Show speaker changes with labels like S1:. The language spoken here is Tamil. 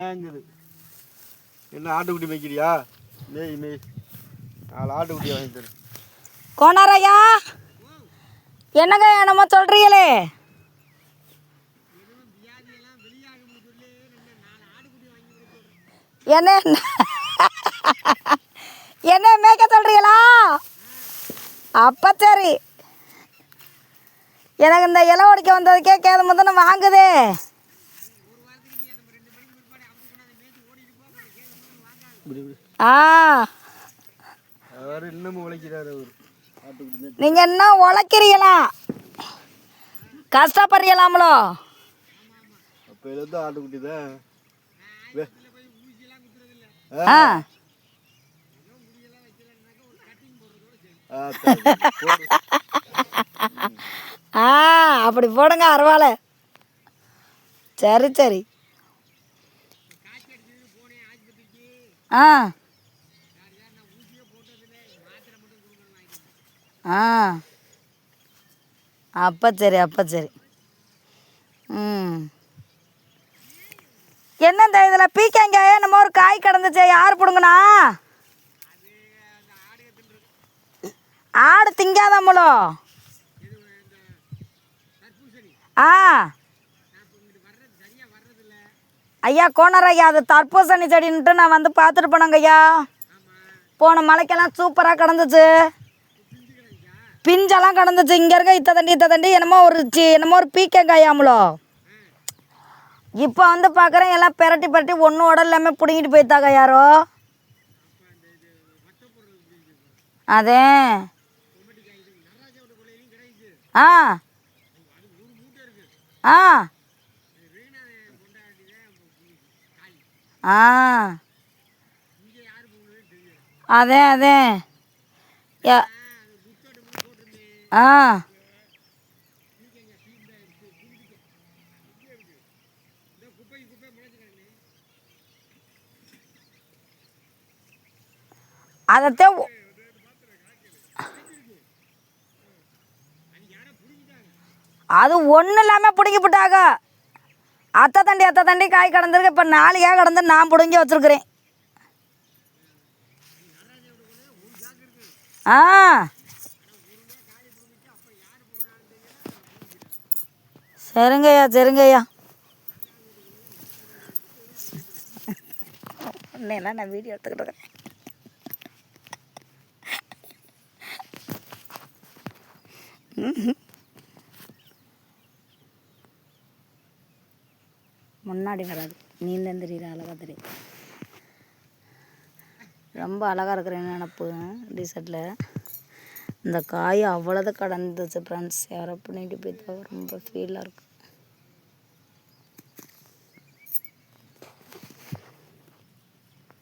S1: ஏங்குது என்ன ஆட்டுக்குட்டி மேய்க்கிறியா? மேய் மேய் 4 ஆட்டுக்குட்டியை வாங்கி தரேன்.
S2: கோனாரையா என்னங்க என்னமோ சொல்றீங்களே? என்ன என்ன மேய்க்க சொல்றீங்களா? அப்ப சரி, எனக்கு இந்த இலை ஒடிக்க வந்ததுக்கே கேது முதன்னு வாங்குதே. ஆ
S1: அவர் இன்னமும் உழைக்கிறாரு. அவர் ஆட்டுக்குட்டி
S2: நீங்கள் என்ன உழைக்கிறீங்களா? கஷ்டப்படுறீங்களாமலோ?
S1: அப்போ எழுத ஆட்டுக்குட்டி தான்.
S2: ஆ ஆ அப்படி போடுங்க அருவாளை. சரி சரி. ஆ ஆ அப்போ சரி அப்போ சரி. ம் என்ன இந்த இதில் பீக்கங்காயே நம்ம ஒரு காய் கிடந்துச்சு, யார் பிடுங்கண்ணா? ஆடு திங்காதம்மளோ? ஆ ஐயா கோணர் ஐயா, அது தர்பூசணி செடின்ட்டு நான் வந்து பார்த்துட்டு போனேங்க ஐயா. போன மலைக்கெல்லாம் சூப்பராக கிடந்துச்சு, பிஞ்செல்லாம் கிடந்துச்சு. இங்கே இருக்க இத்த தண்டி என்னமோ ஒரு பீக்கங்காயாமலோ. இப்போ வந்து பார்க்குறேன் எல்லாம் பெரட்டி பெரட்டி ஒன்று உடல் எல்லாமே பிடுங்கிட்டு போய்த்தாங்க யாரோ. அதே ஆ ஆ ஆ அதே அதே ஆ அதைத்தான் அது ஒன்றும் இல்லாமல் பிடுங்கி போட்டாங்க. அத்தை தண்டி காய் கிடந்திருக்கு. இப்போ 4 ஏன் கிடந்து நான் பிடுங்கி வச்சுருக்குறேன். ஆ சரிங்கய்யா சரிங்கய்யா. இன்னெல்லாம் நான் வீடியோ எடுத்துக்கிட்டு இருக்கேன். முன்னாடி வராது, நீந்தான் தெரியுற அழகாக தெரியும். ரொம்ப அழகாக இருக்கிறேன்னு நினப்பு டிஷர்ட்டில். இந்த காய் அவ்வளோதான் கடந்துச்சு ஃப்ரெண்ட்ஸ். யாரோ பண்ணிட்டு போய் ரொம்ப ஃபீலாக இருக்குது.